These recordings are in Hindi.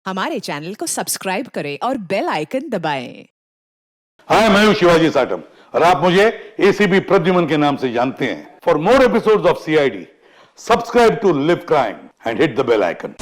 हमारे चैनल को सब्सक्राइब करें और बेल आइकन दबाएं। हाय, मैं हूं शिवाजी साटम और आप मुझे एसीपी प्रद्युमन के नाम से जानते हैं। For more episodes of CID, subscribe to live crime and hit the bell icon.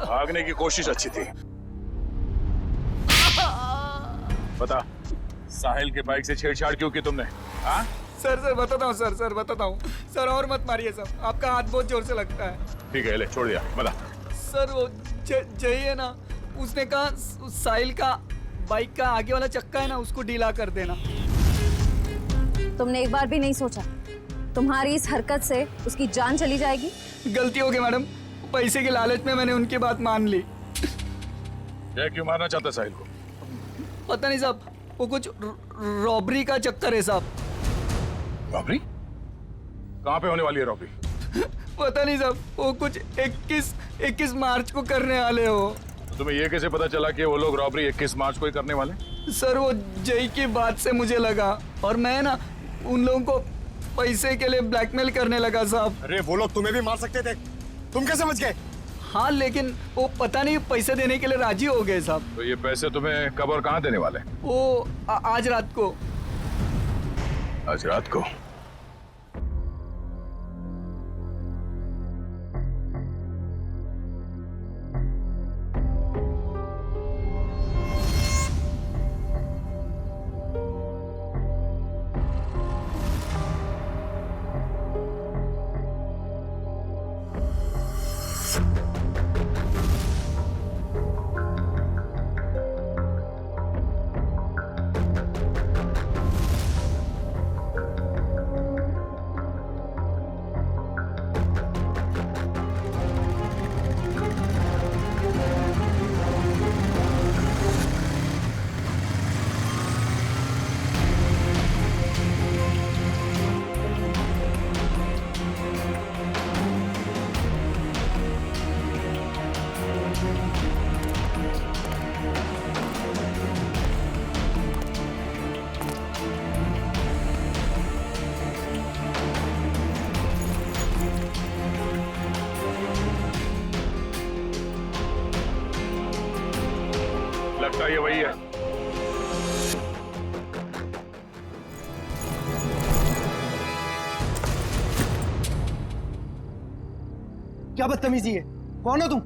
भागने की कोशिश अच्छी थी। बता, साहिल के बाइक से छेड़छाड़ क्यों की तुमने? हाँ? सर बताता हूँ सर बताता हूँ सर। और मत मारिए सर, आपका हाथ बहुत जोर से लगता है। ठीक है, ले छोड़ दिया। बता सर वो जय है ना, उसने कहा साहिल का बाइक का आगे वाला चक्का है ना, उसको ढीला कर देना। तुमने एक बार भी नहीं सोचा तुम्हारी इस हरकत से उसकी जान चली जाएगी? गलती हो गई मैडम, पैसे के लालच में मैंने उनकी बात मान ली। जय क्यों मारना चाहता साहिल को? पता नहीं साहब, वो कुछ रॉबरी का चक्कर है साहब। रॉबरी? कहाँ पे होने वाली है रॉबरी? पता नहीं साहब, वो कुछ 21 मार्च को करने वाले हो। तो तुम्हें ये कैसे पता चला कि वो लोग रॉबरी 21 मार्च को ही करने वाले? सर वो जय की बात से मुझे लगा, और मैं ना उन लोगों को पैसे के लिए ब्लैकमेल करने लगा साहब। अरे वो लोग तुम्हें भी मार सकते थे, तुम कैसे समझ गए? हाँ लेकिन वो पता नहीं पैसे देने के लिए राजी हो गए साहब। तो ये पैसे तुम्हें कब और कहाँ देने वाले? वो आज रात को। आज रात को? लगता है ये वही है। क्या बदतमीजी है? कौन हो तुम?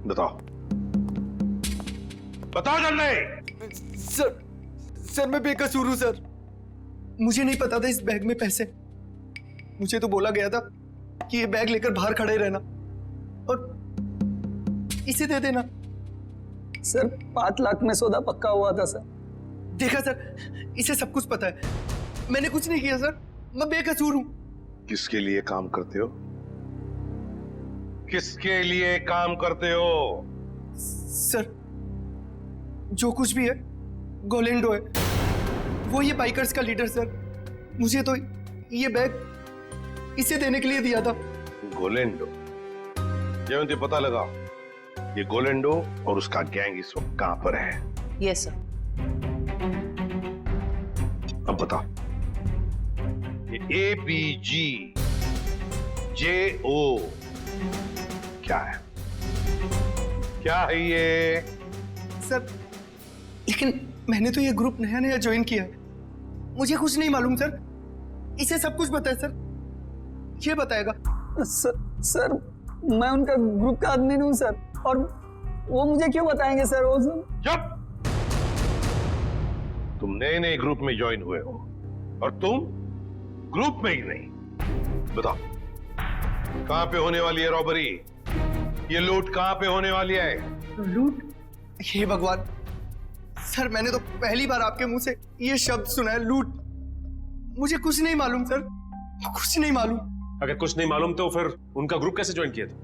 बताओ बताओ जल्दी। सर मैं बेकसूर हूँ सर। मुझे नहीं पता था इस बैग में पैसे। मुझे तो बोला गया था कि ये बैग लेकर बाहर खड़े रहना और इसे दे देना। सर 5 लाख में सौदा पक्का हुआ था सर। देखा सर, इसे सब कुछ पता है। मैंने कुछ नहीं किया सर, मैं बेकसूर हूँ। किसके लिए काम करते हो? किसके लिए काम करते हो? सर जो कुछ भी है गोलेंडो है, वो ये बाइकर्स का लीडर सर। मुझे तो ये बैग इसे देने के लिए दिया था। गोलेंडो? जयवंती पता लगा ये गोलेंडो और उसका गैंग इस वक्त कहां पर है? Yes sir. अब बता, ये ABGJO क्या है? क्या है ये? सर लेकिन मैंने तो ये ग्रुप नया नया ज्वाइन किया है, मुझे कुछ नहीं मालूम सर। इसे सब कुछ पता है सर, ये बताएगा। सर मैं उनका ग्रुप का आदमी नहीं हूँ सर, और वो मुझे क्यों बताएंगे सर? वो सब चुप! तुम नए नए ग्रुप में ज्वाइन हुए हो और तुम ग्रुप में ही नहीं। बताओ कहां पे होने वाली है रॉबरी? ये लूट कहां पे होने वाली है? लूट? हे भगवान सर, मैंने तो पहली बार आपके मुंह से ये शब्द सुना है, लूट। मुझे कुछ नहीं मालूम सर, कुछ नहीं मालूम। अगर कुछ नहीं मालूम तो फिर उनका ग्रुप कैसे ज्वाइन किया था?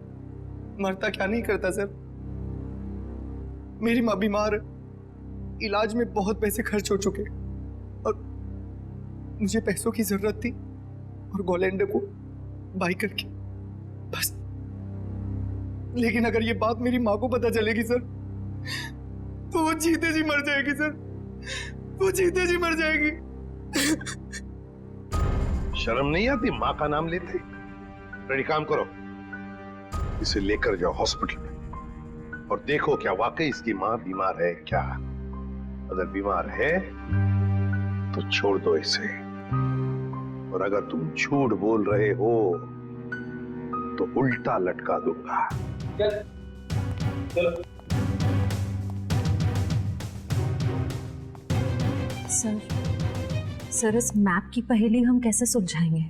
मरता क्या नहीं करता सर। मेरी माँ बीमार है, इलाज में बहुत पैसे खर्च हो चुके और मुझे पैसों की जरूरत थी और गोलेंडे को बाई करके बस। लेकिन अगर ये बात मेरी माँ को पता चलेगी सर तो वो जीते जी मर जाएगी सर, वो जीते जी मर जाएगी। शर्म नहीं आती माँ का नाम लेते? रेडी, काम करो, इसे लेकर जाओ हॉस्पिटल में और देखो क्या वाकई इसकी माँ बीमार है क्या। अगर बीमार है तो छोड़ दो इसे, और अगर तुम झूठ बोल रहे हो तो उल्टा लटका दूंगा। चलो। सर इस मैप की पहेली हम कैसे सुलझाएंगे?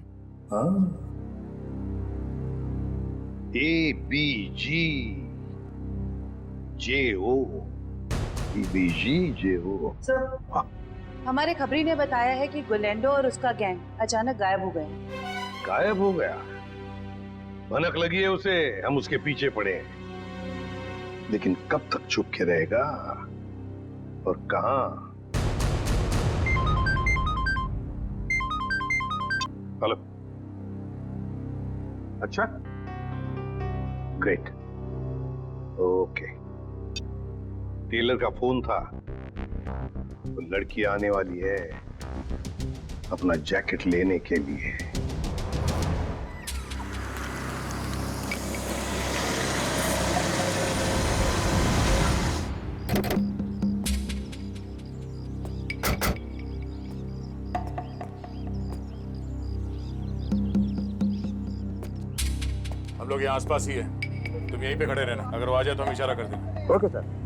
ABG JO ABG JO। Sir हमारे खबरी ने बताया है कि गुलेंडो और उसका गैंग अचानक गायब हो गए। गायब हो गया? भनक लगी है उसे, हम उसके पीछे पड़े हैं। लेकिन कब तक चुप के रहेगा और कहां? हेलो, अच्छा, ग्रेट, ओके। टेलर का फोन था, तो लड़की आने वाली है अपना जैकेट लेने के लिए। हम लोग यहाँ आसपास ही है, तुम यहीं पे खड़े रहना, अगर वो आ जाए तो हम इशारा कर देंगे। Okay sir.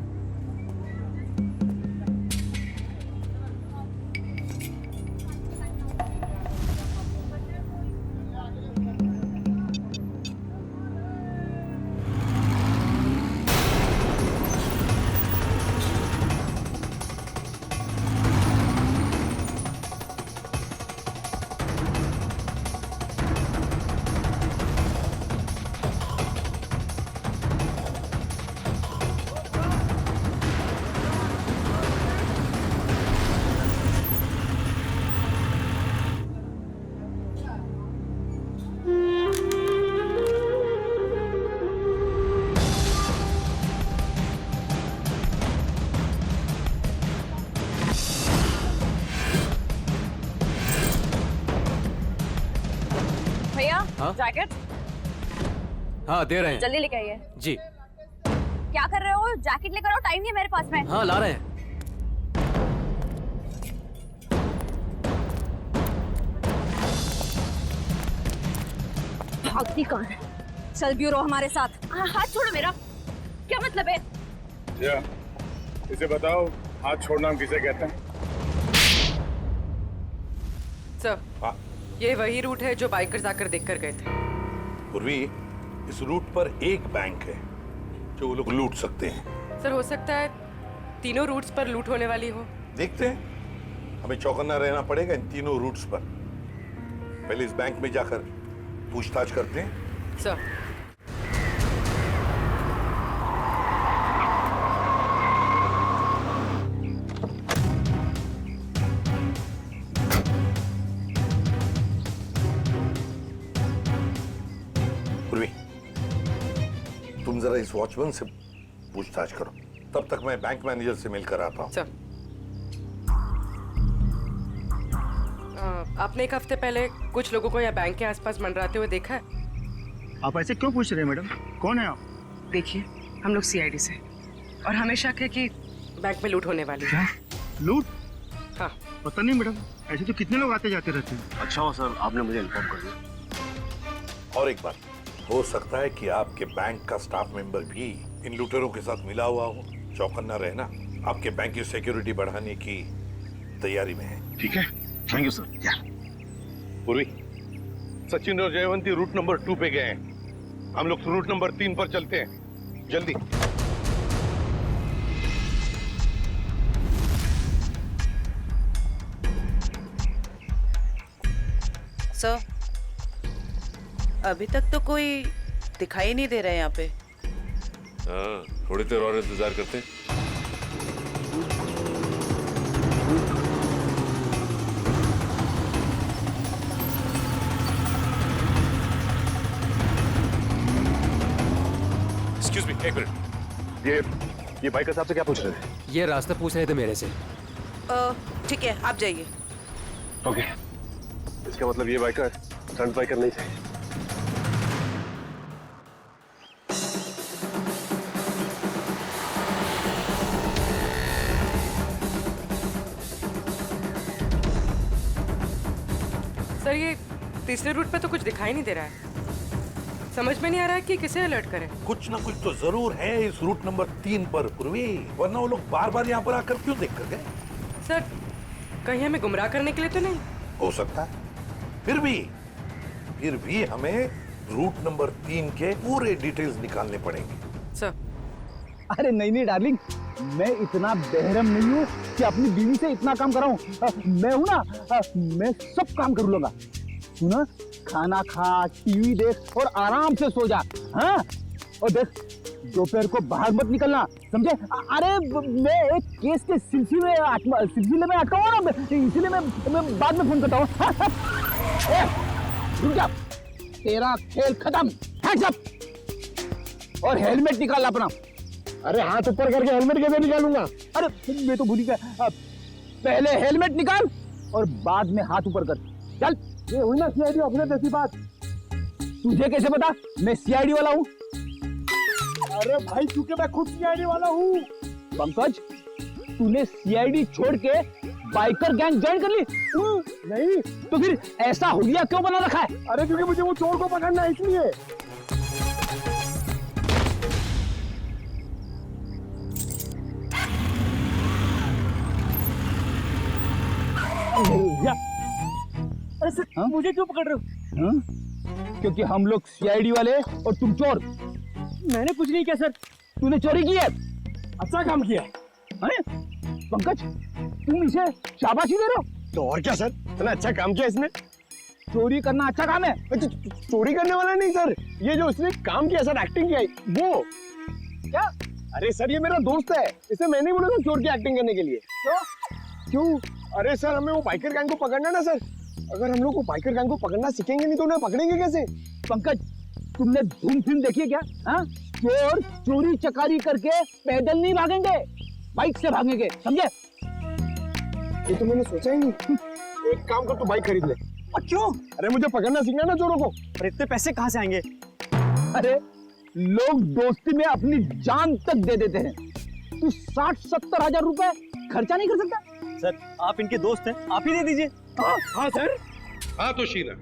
जैकेट? हाँ दे रहे हैं। जल्दी लेके आइए। जी। क्या कर रहे हो? जैकेट लेकर आओ, टाइम नहीं है मेरे पास में। हाँ ला रहे हैं। भागती कौन है? चल ब्यूरो हमारे साथ। हाथ छोड़ो मेरा, क्या मतलब है? या, इसे बताओ हाथ छोड़ना हम किसे कहते हैं? सर, ये वही रूट है जो बाइकर्स आकर देखकर गए थे। पूर्वी, इस रूट पर एक बैंक है जो वो लोग लूट सकते हैं। सर हो सकता है तीनों रूट्स पर लूट होने वाली हो। देखते हैं, हमें चौकन्ना रहना पड़ेगा इन तीनों रूट्स पर। पहले इस बैंक में जाकर पूछताछ करते हैं। सर। तुम जरा इस वॉचमैन से पूछताछ करो, तब तक मैं बैंक मैनेजर से मिलकर आता हूँ। आपने एक हफ्ते पहले कुछ लोगों को यहाँ बैंक के आसपास मंडराते हुए देखा है? आप ऐसे क्यों पूछ रहे हैं मैडम? कौन है आप? देखिए, हम लोग CID से। और हमें शक है कि बैंक में लूट होने वाली है। लूट? हाँ। पता नहीं मैडम, ऐसे तो कितने लोग आते जाते रहते हैं। अच्छा हो सर, आपने मुझे इन्फॉर्म कर दिया। और एक बात, हो सकता है कि आपके बैंक का स्टाफ मेंबर भी इन लुटेरों के साथ मिला हुआ हो। चौकन्ना रहना, आपके बैंक की सिक्योरिटी बढ़ाने की तैयारी में है। ठीक है, थैंक यू सर। पूर्वी, सचिन और जयवंती रूट नंबर 2 पे गए हैं। हम लोग रूट नंबर 3 पर चलते हैं, जल्दी। सर, अभी तक तो कोई दिखाई नहीं दे रहा है यहाँ पे। हाँ, थोड़ी देर और इंतजार करते हैं। एक्सक्यूज मी, एक मिनट। ये बाइकर साहब से क्या पूछ रहे थे? ये रास्ता पूछ रहे थे मेरे से। ठीक है, आप जाइए। ओके, इसका मतलब ये बाइकर स्टंट बाइकर नहीं थे। सर, ये तीसरे रूट पे तो कुछ दिखाई नहीं दे रहा है। समझ में नहीं आ रहा है कि किसे अलर्ट करें। कुछ ना कुछ तो जरूर है इस रूट नंबर 3 पर पूर्वी, वरना वो लोग बार बार यहाँ पर आकर क्यों देख कर गए? सर, कहीं हमें गुमराह करने के लिए तो नहीं? हो सकता है। फिर भी हमें रूट नंबर 3 के पूरे डिटेल्स निकालने पड़ेंगे। सर, अरे नहीं डार्लिंग, मैं इतना बेहरम नहीं हूँ कि अपनी बीवी से इतना काम कराऊं। मैं हूँ ना, मैं सब काम कर लूंगा। सुना, खाना खा, टीवी देख और आराम से सो जा। हाँ, और देख, दोपहर को बाहर मत निकलना, समझे? अरे मैं एक केस के सिलसिले में अटका हुआ ना, इसलिए मैं बाद में फोन करता हूँ। रुक जा, तेरा खेल खत्म। हैंड्स अप और हेलमेट निकाल अपना। अरे हाथ ऊपर करके हेलमेट कैसे निकालूंगा? अरे मैं तो भूल ही गया। पहले हेलमेट निकाल और बाद में हाथ ऊपर कर। चल। ये हुई ना सीआईडी अपने जैसी बात। तुझे कैसे पता मैं सीआईडी वाला हूँ? अरे भाई, क्योंकि मैं खुद सीआईडी वाला हूँ। पंकज, तूने सीआईडी छोड़ के बाइकर गैंग ज्वाइन कर ली? नहीं। तो फिर ऐसा हुलिया क्यों बना रखा है? अरे क्योंकि मुझे वो चोर को पकड़ना है, इसलिए। अरे सर, मुझे क्यों पकड़ रहे हो? क्योंकि हम लोग सीआईडी वाले और तुम चोर। मैंने कुछ नहीं किया सर। तूने चोरी की है। अच्छा काम किया। पंकज, तुम इसे शाबाशी दे रहे हो? तो और क्या सर, इतना अच्छा काम किया इसने। चोरी करना अच्छा काम है? चोरी करने वाला नहीं सर, ये जो उसने काम किया सर, एक्टिंग किया वो। क्या? अरे सर, ये मेरा दोस्त है, इसे मैंने बोला था चोर की एक्टिंग करने के लिए। क्यों? अरे सर, हमें वो बाइकर गैंग को पकड़ना ना सर। अगर हम लोग वो बाइकर गैंग को पकड़ना सीखेंगे नहीं तो उन्हें पकड़ेंगे कैसे? पंकज, तुमने धूम फिल्म देखी है क्या? हाँ, चोर चोरी चकारी करके पैदल नहीं भागेंगे, बाइक से भागेंगे, समझे? ये तो मैंने सोचा ही नहीं। एक काम कर, तू बाइक खरीद ले। क्यों? अरे मुझे पकड़ना सीखना ना चोरों को। और इतने पैसे कहाँ से आएंगे? अरे लोग दोस्ती में अपनी जान तक दे देते हैं। तू 60-70 हजार रुपए खर्चा नहीं कर सकता? सर, आप इनके दोस्त हैं, आप ही दे दीजिए। हाँ सर। हाँ तो शीना,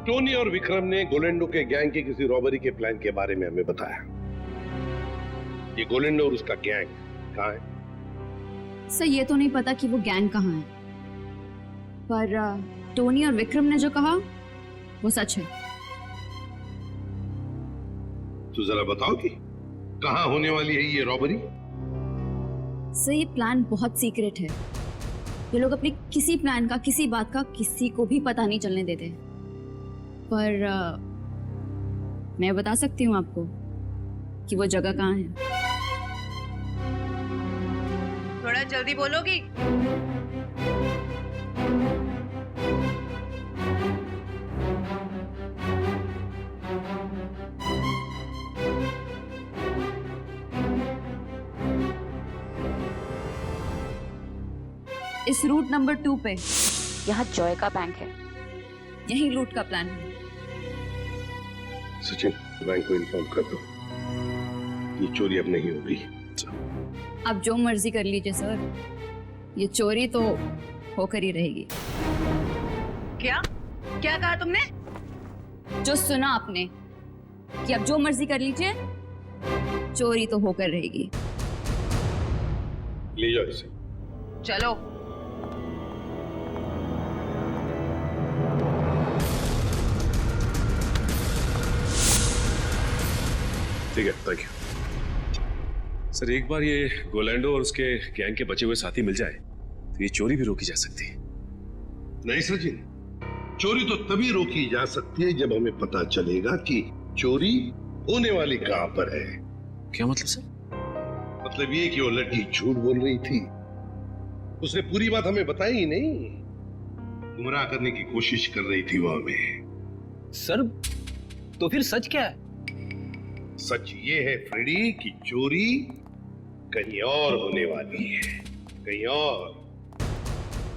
टोनी और विक्रम ने गोलेंडो के गैंग के किसी रॉबरी के प्लान के बारे में हमें बताया। ये गोलेंडो और उसका गैंग कहाँ है? सर, ये तो नहीं पता कि वो गैंग कहाँ है, पर टोनी और विक्रम ने जो कहा वो सच है। तो जरा बताओ कि कहाँ होने वाली है ये रॉबरी? सर, ये प्लान बहुत सीक्रेट है। ये लोग अपने किसी प्लान का, किसी बात का किसी को भी पता नहीं चलने देते। पर मैं बता सकती हूँ आपको कि वो जगह कहाँ है। थोड़ा जल्दी बोलोगी? इस रूट नंबर 2 पे यहाँ जॉय का बैंक है। यही लूट का प्लान है। सचिन, बैंक को इन्फॉर्म कर दो। ये चोरी अब नहीं होगी। आप जो मर्जी कर लीजिए सर, ये चोरी तो होकर ही रहेगी। क्या क्या कहा तुमने? जो सुना आपने कि आप जो मर्जी कर लीजिए, चोरी तो होकर रहेगी। ले जाओ इसे। चलो। ठीक है, थैंक यू सर। एक बार ये गोलैंडो और उसके गैंग के बचे हुए साथी मिल जाए तो ये चोरी भी रोकी जा सकती है। नहीं सचिन, चोरी तो तभी रोकी जा सकती है जब हमें पता चलेगा कि चोरी होने वाली कहां पर है। क्या मतलब सर? मतलब ये कि वो लड़की झूठ बोल रही थी, उसने पूरी बात हमें बताई ही नहीं, गुमराह करने की कोशिश कर रही थी वो हमें। सर तो फिर सच क्या है? सच ये है फ्रेडी कि चोरी कहीं और होने वाली है, कहीं और।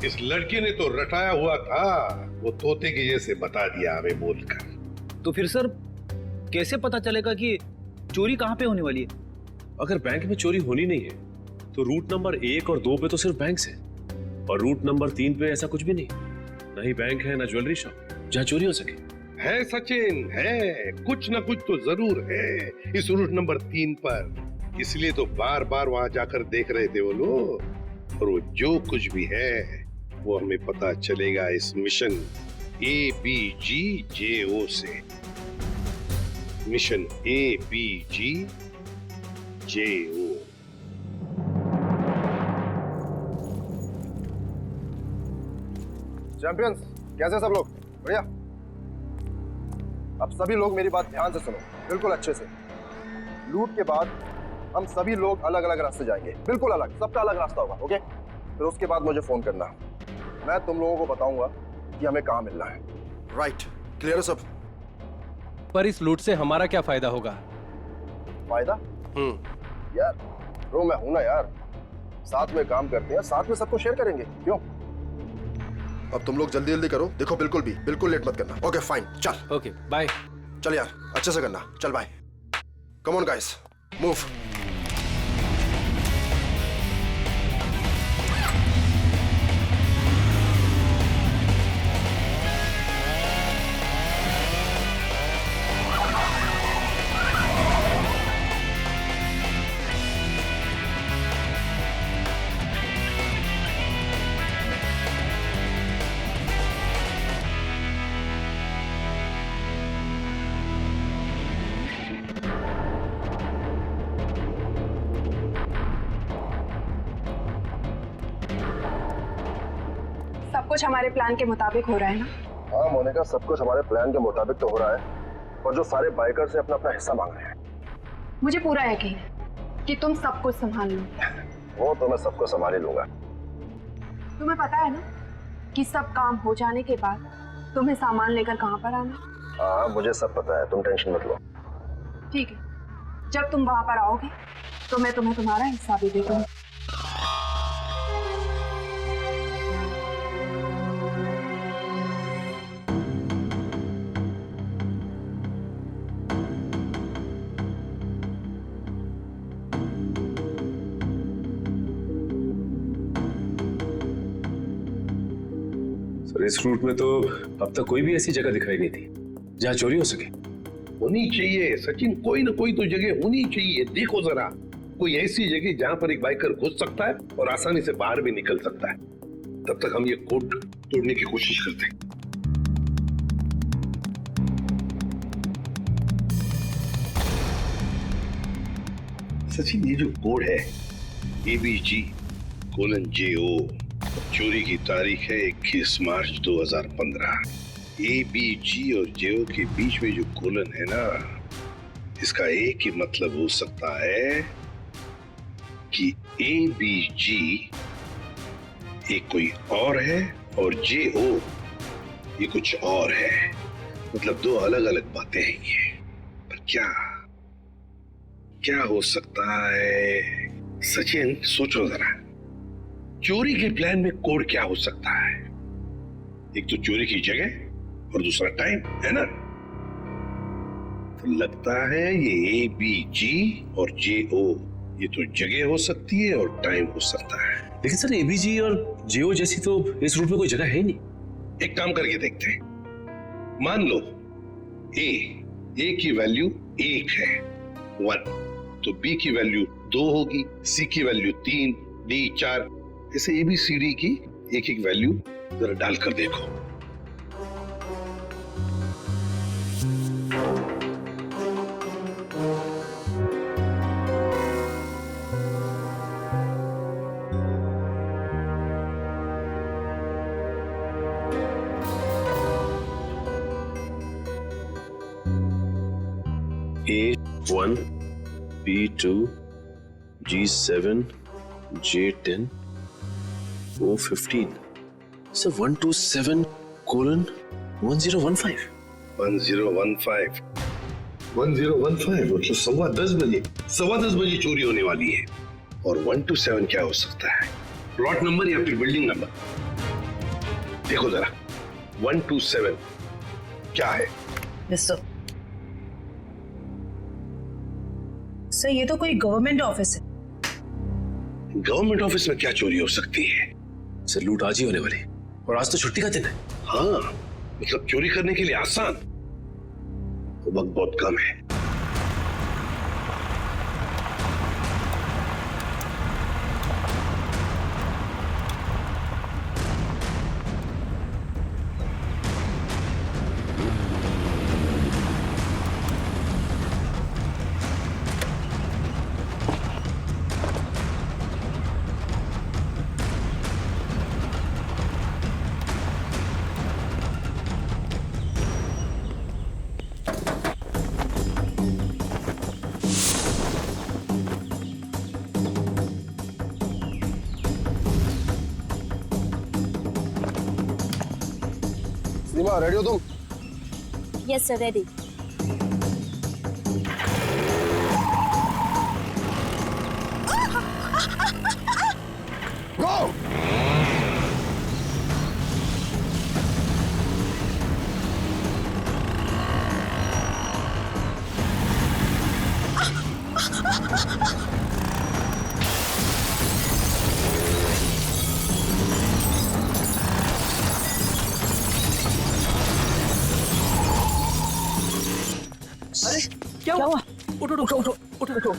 इस लड़के ने तो रटाया हुआ था, वो तोते के जैसे बता दिया हमें बोलकर। तो फिर सर कैसे पता चलेगा कि चोरी कहाँ पे होने वाली है? अगर बैंक में चोरी होनी नहीं है तो रूट नंबर 1 और 2 पे तो सिर्फ बैंक है, और रूट नंबर 3 पे ऐसा कुछ भी नहीं, ना ही बैंक है ना ज्वेलरी शॉप जहाँ चोरी हो सके। है सचिन, है कुछ ना कुछ तो जरूर है इस रूट नंबर 3 पर, इसलिए तो बार बार वहां जाकर देख रहे थे वो लोग। और वो जो कुछ भी है वो हमें पता चलेगा इस मिशन ABGJO से। Mission ABGJO। चैंपियंस, कैसे सब लोग? बढ़िया। अब सभी लोग मेरी बात ध्यान से सुनो, बिल्कुल अच्छे से। लूट के बाद हम सभी लोग अलग अलग रास्ते जाएंगे, बिल्कुल अलग, सबका अलग रास्ता होगा, ओके? फिर उसके बाद मुझे फोन करना, मैं तुम लोगों को बताऊंगा कि हमें कहाँ मिलना है। राइट, क्लियर है सब? पर इस लूट से हमारा क्या फायदा होगा? फायदा? यार ब्रो, मैं हूं ना यार, साथ में काम करते हैं, साथ में सबको शेयर करेंगे, क्यों? अब तुम लोग जल्दी जल्दी करो, देखो बिल्कुल लेट मत करना। ओके फाइन, चल। Okay bye. चल यार, अच्छे से करना, चल bye. Come on guys, move. सब कुछ हमारे प्लान के मुताबिक हो रहा है ना? हाँ मोनिका, सब कुछ हमारे प्लान के मुताबिक तो हो रहा है, और जो सारे बाइकर्स से अपना अपना हिस्सा मांग रहे हैं। मुझे पूरा यकीन है कि तुम सब कुछ संभाल लो। वो तो मैं सबको संभाल ही लूंगा। तुम्हें पता है ना कि सब काम हो जाने के बाद तुम्हें सामान लेकर कहाँ पर आना? हाँ मुझे सब पता है, तुम टेंशन मत लो। ठीक है, जब तुम वहां पर आओगे तो मैं तुम्हें तुम्हारा हिस्सा भी दे दूंगी। सर इस रूट में तो अब तक कोई भी ऐसी जगह दिखाई नहीं थी जहाँ चोरी हो सके। होनी चाहिए सचिन, कोई ना कोई तो जगह होनी चाहिए। देखो जरा, कोई ऐसी जगह जहां पर एक बाइकर घुस सकता है और आसानी से बाहर भी निकल सकता है। तब तक हम ये कोड तोड़ने की कोशिश करते हैं। सचिन, ये जो कोड है ABG:JO, चोरी की तारीख है 21 मार्च 2015। ABG और JO के बीच में जो कोलन है ना, इसका एक ही मतलब हो सकता है कि ABG एक कोई और है और JO ये कुछ और है। मतलब दो अलग अलग बातें हैं ये। पर क्या हो सकता है? सचिन सोचो जरा, चोरी के प्लान में कोड क्या हो सकता है? एक तो चोरी की जगह और दूसरा टाइम, है ना? तो लगता है ये ABG और JO ये तो जगह हो सकती है और टाइम हो सकता है। लेकिन सर ABG और JO जैसी तो इस रूट में कोई जगह है ही नहीं। एक काम करके देखते हैं। मान लो A की वैल्यू 1 है 1, तो B की वैल्यू 2 होगी, C की वैल्यू 3, D 4, ऐसे ABCD की एक एक वैल्यू जरा डालकर देखो। A1, B2, G7, J10, O15. So 127:1015. 1015 मतलब 10:15 बजे चोरी होने वाली है। और 127 क्या हो सकता है? प्लॉट नंबर या फिर बिल्डिंग नंबर? देखो जरा 127 क्या है? सर ये तो कोई गवर्नमेंट ऑफिस है। गवर्नमेंट ऑफिस में क्या चोरी हो सकती है? सर लूट आज ही होने वाली और आज तो छुट्टी का दिन है। हाँ मतलब चोरी करने के लिए आसान, वक्त बहुत कम है। सीमा रेडी हो तुम? Yes sir, ready. गो! अरे क्या हुआ? उठो उठो उठो उठो उठो।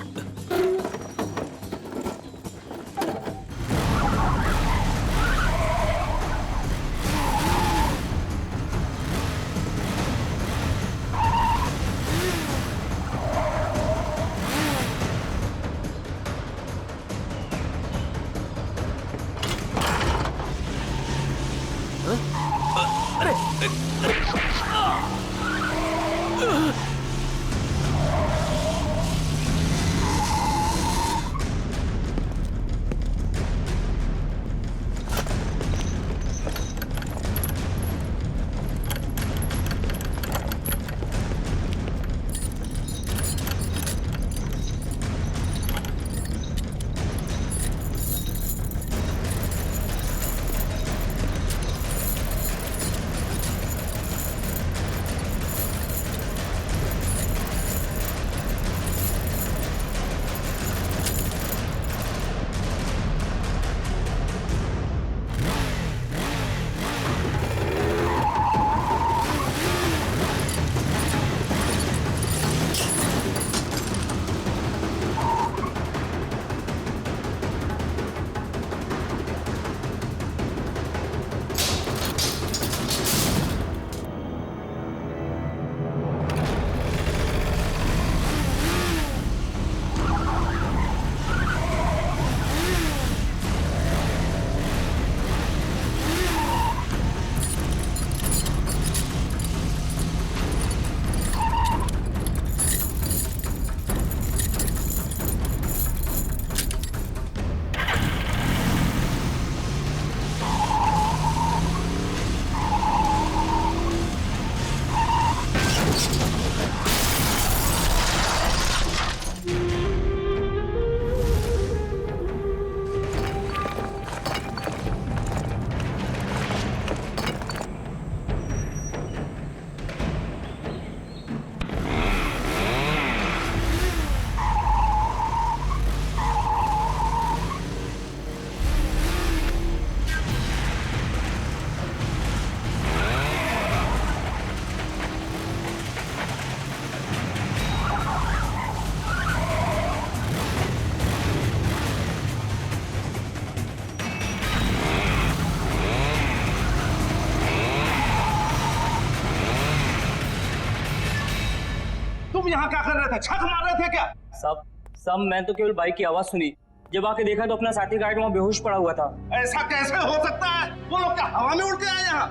यहाँ क्या कर रहे थे? छक मार रहे थे क्या? सब मैं तो केवल बाइक की आवाज सुनी, जब आके देखा तो अपना साथी गाइड वहाँ बेहोश पड़ा हुआ था। ऐसा कैसे हो सकता है? वो लोग क्या हवा में उड़ के आए यहाँ?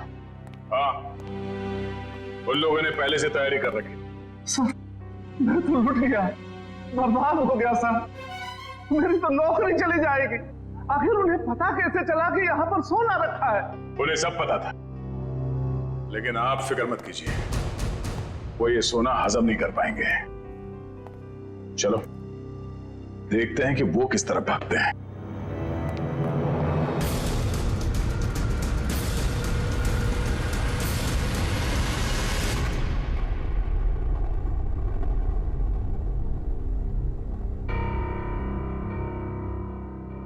हाँ, उन लोगों ने पहले से तैयारी कर रखी। सर, मैं तो लुट गया, बर्बाद हो गया सर। मेरी तो नौकरी चली जाएगी। आखिर उन्हें पता कैसे चला कि यहाँ पर सोना रखा है? उन्हें सब पता था, लेकिन आप फिक्र मत कीजिए, वो ये सोना हजम नहीं कर पाएंगे। चलो देखते हैं कि वो किस तरफ भागते हैं।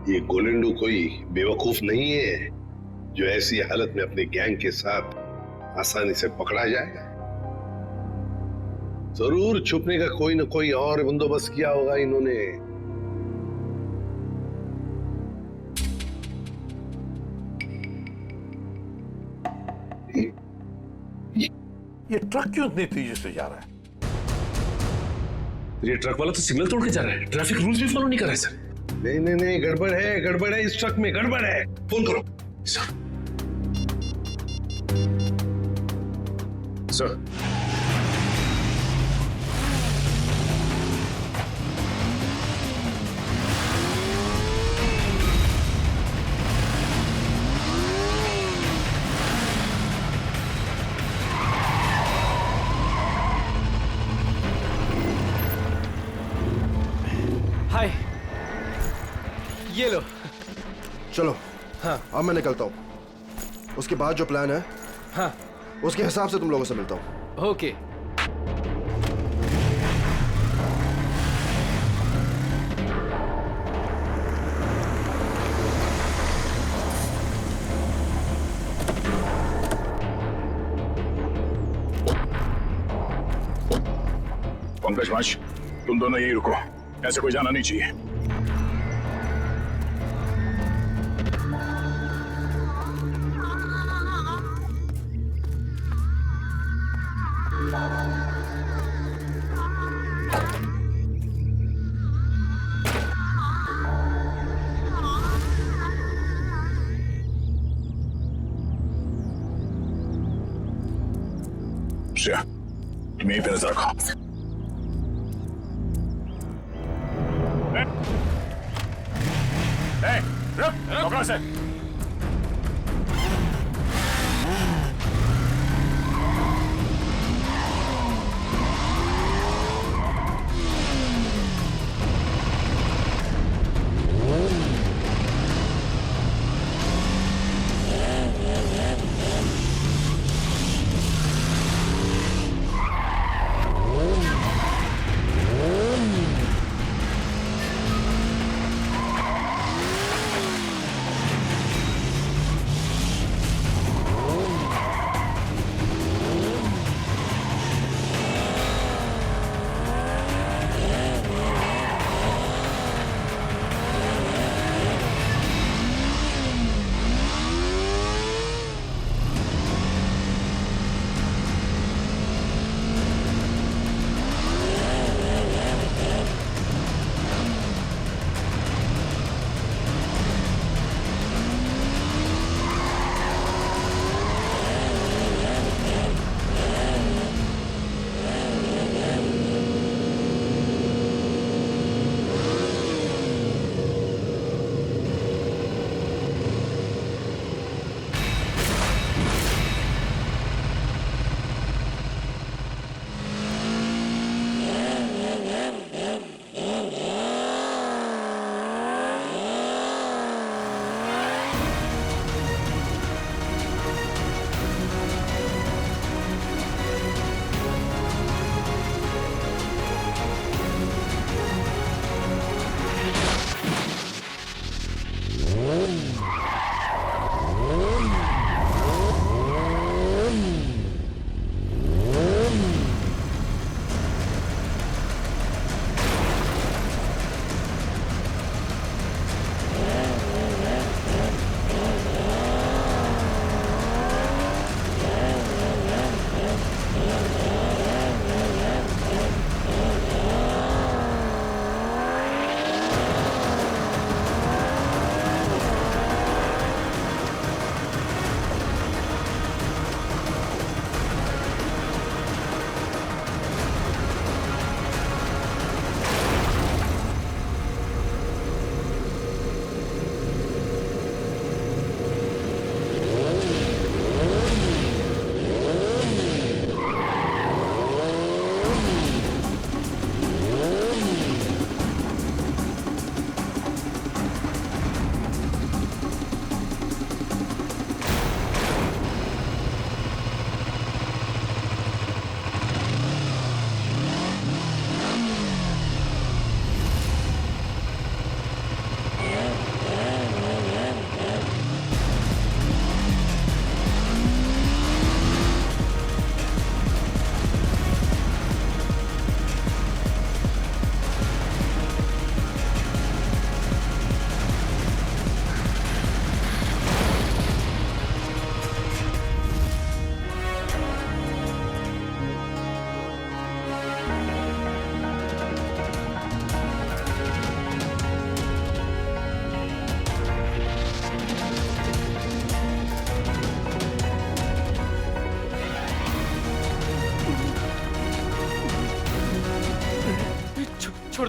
ये गोलेंडो कोई बेवकूफ नहीं है जो ऐसी हालत में अपने गैंग के साथ आसानी से पकड़ा जाएगा। जरूर छुपने का कोई ना कोई और बंदोबस्त किया होगा इन्होंने। ये ट्रक क्यों इतनी तेजी से जा रहा है? ये ट्रक वाला तो सिग्नल तोड़ के जा रहा है, ट्रैफिक रूल्स भी फॉलो नहीं कर रहा है सर। नहीं, गड़बड़ है, इस ट्रक में गड़बड़ है। फोन करो सर। सर, हाय, ये लो। चलो, हाँ अब मैं निकलता हूँ। उसके बाद जो प्लान है, हाँ उसके हिसाब से तुम लोगों से मिलता हूँ। ओके। पंकज माश, तुम दोनों यहीं रुको, ऐसे कोई जाना नहीं चाहिए। श्रेया, तुम यहीं पे नजर रखो। रुक, पकड़ो से।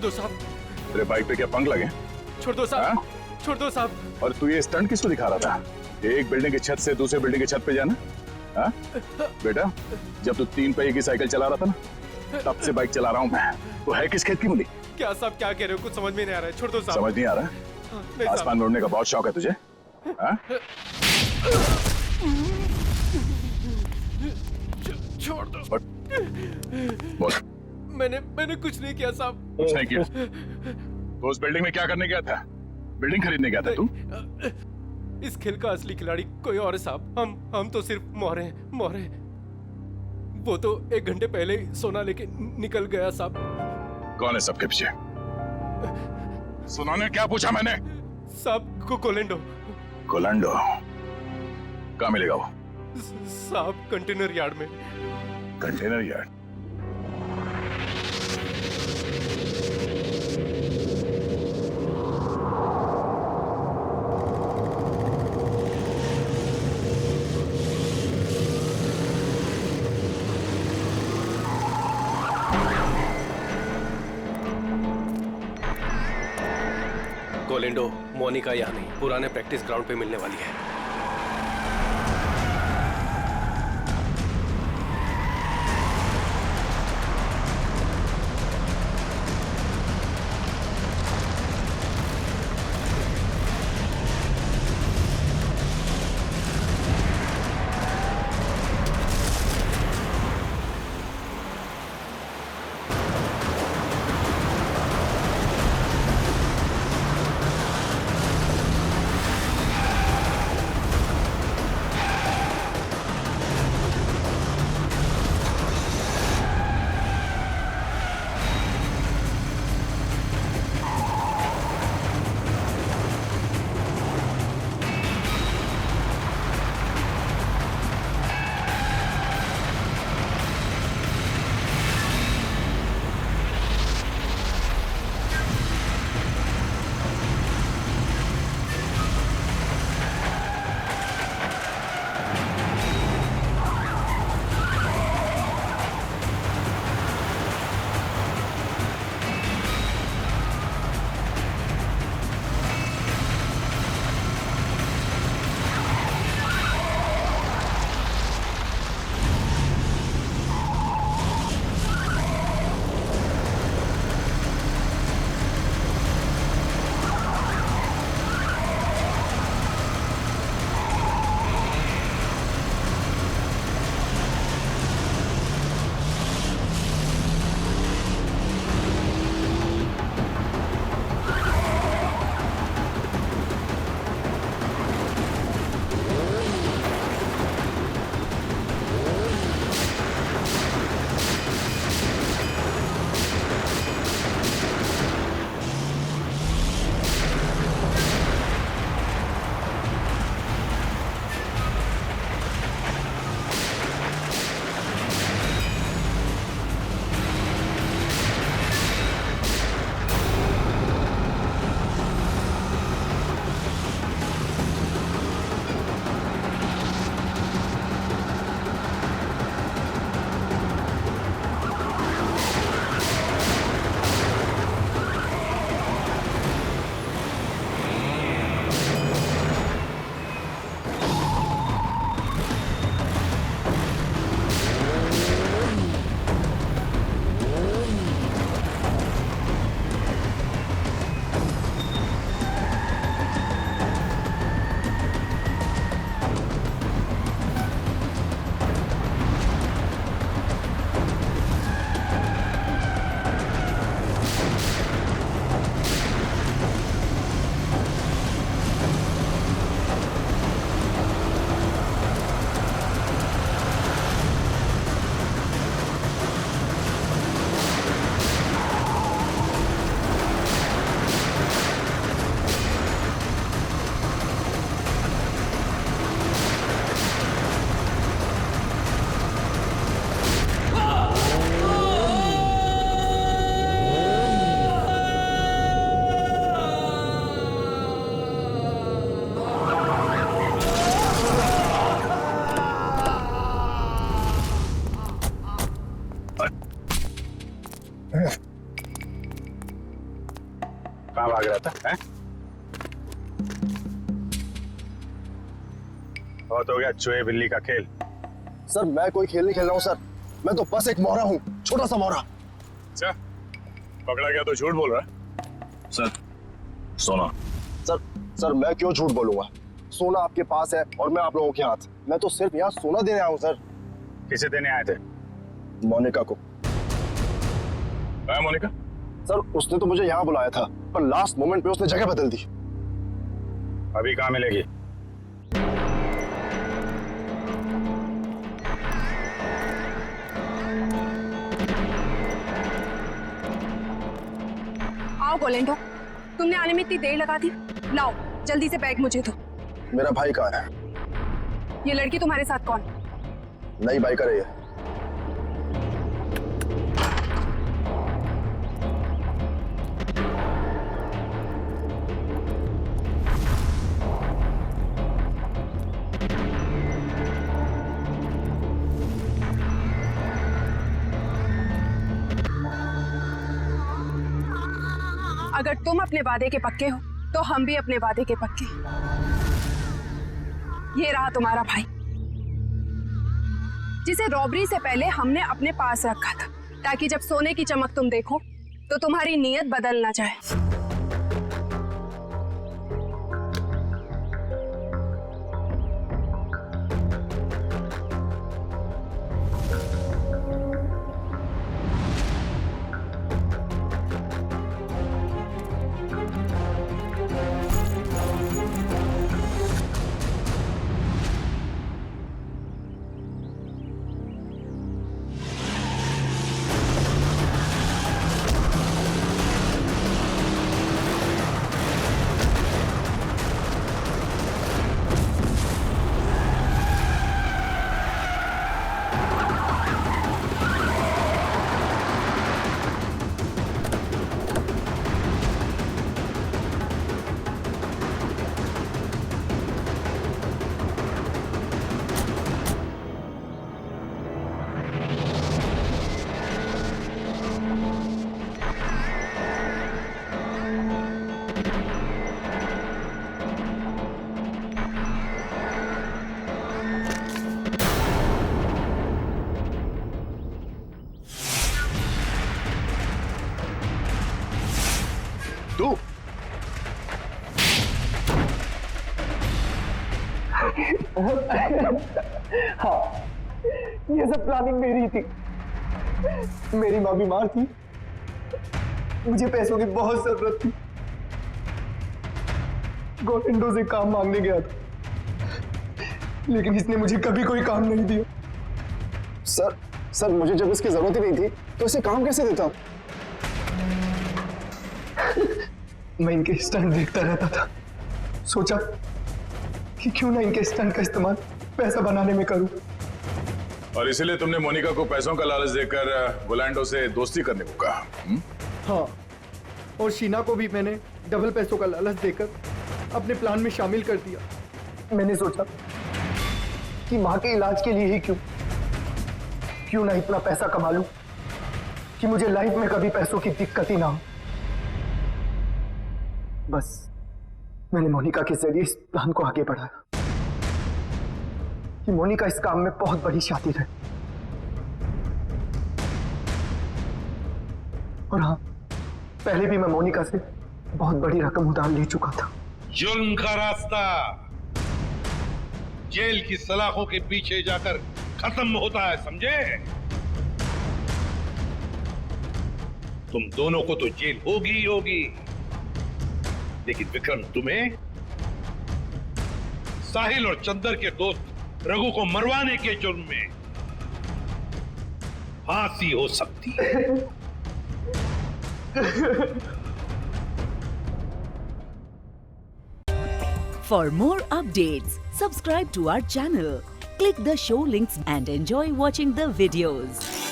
दो साहब। तेरे बाइक पे क्या पंख लगे? छोड़ दो साहब, छोड़ दो साहब। और तू ये स्टंट किसको दिखा रहा था? एक बिल्डिंग की छत से दूसरे बिल्डिंग की छत पे जाना? हाँ? बेटा, जब तू 3 पहिए की साइकिल चला रहा था ना, तब से बाइक चला रहा हूँ मैं। तो है किस खेत की मुली? क्या साहब क्या कह रहे हो? कुछ समझ में नहीं आ रहा है। छोड़ दो साहब। समझ नहीं आ रहा? नहीं आसमान में उड़ने का बहुत शौक है तुझे? हाँ? छोड़ दो। बोल। मैंने कुछ नहीं किया साहब। कुछ नहीं किया? तो उस बिल्डिंग में क्या करने गया था? बिल्डिंग खरीदने गया था तू? इस खेल का असली खिलाड़ी कोई और है साहब। हम तो सिर्फ मोहरे हैं, मोहरे। वो तो 1 घंटे पहले ही सोना लेके निकल गया साहब। कौन है सबके पीछे? सोना ने क्या पूछा मैंने? साहब कोलेंडो। कोलेंडो? कहाँ मिलेगा वो? साहब कंटेनर यार्ड में। Container yard? कोलेंडो मोनिका यहाँ नहीं, पुराने प्रैक्टिस ग्राउंड पे मिलने वाली है। बहुत हो गया चूहे बिल्ली का खेल। सर मैं कोई खेल नहीं खेल रहा हूँ सर, मैं तो बस एक मोहरा हूँ, छोटा सा मोहरा। अच्छा, पकड़ा गया तो झूठ बोल रहा है। सर सोना। सर मैं क्यों झूठ बोलूंगा, सोना आपके पास है और मैं आप लोगों के हाथ। मैं तो सिर्फ यहाँ सोना देने आया हूँ सर। किसे देने आए थे? मोनिका को। मोनिका? सर उसने तो मुझे यहाँ बुलाया था, पर लास्ट मोमेंट पे उसने जगह बदल दी। अभी कहाँ मिलेगी? आओ गोलेंडो, तुमने आने में इतनी देर लगा दी। लाओ जल्दी से बैग मुझे दो। मेरा भाई कहाँ है? ये लड़की तुम्हारे साथ कौन? नई बाइकर है ये। अगर तुम अपने वादे के पक्के हो तो हम भी अपने वादे के पक्के। ये रहा तुम्हारा भाई, जिसे रॉबरी से पहले हमने अपने पास रखा था, ताकि जब सोने की चमक तुम देखो तो तुम्हारी नीयत बदल ना जाए। तू हाँ, ये सब प्लानिंग मेरी थी। मेरी माँ बीमार थी, मुझे पैसों की बहुत जरूरत थी। गोलेंडो से काम मांगने गया था, लेकिन इसने मुझे कभी कोई काम नहीं दिया। सर मुझे जब इसकी जरूरत ही नहीं थी तो इसे काम कैसे देता? मैं इनके स्टंट देखता रहता था, सोचा कि क्यों ना इनके स्टंट का इस्तेमाल पैसा बनाने में करूं। और इसीलिए तुमने मोनिका को पैसों का लालच देकर गोलैंडो से दोस्ती करने को कहा? हाँ, और शीना को भी मैंने डबल पैसों का लालच देकर अपने प्लान में शामिल कर दिया। मैंने सोचा कि माँ के इलाज के लिए ही क्यों ना इतना पैसा कमा लूं कि मुझे लाइफ में कभी पैसों की दिक्कत ही ना हो। बस मैंने मोनिका के जरिए इस प्लान को आगे बढ़ाया कि मोनिका इस काम में बहुत बड़ी शातिर है। और हाँ, पहले भी मैं मोनिका से बहुत बड़ी रकम उधार ले चुका था। जुल्म का रास्ता जेल की सलाखों के पीछे जाकर खत्म होता है, समझे? तुम दोनों को तो जेल होगी ही होगी, लेकिन विक्रम तुम्हें साहिल और चंदर के दोस्त रघु को मरवाने के जुर्म में फांसी हो सकती है। For more updates, subscribe to our channel, click the show links and enjoy watching the videos.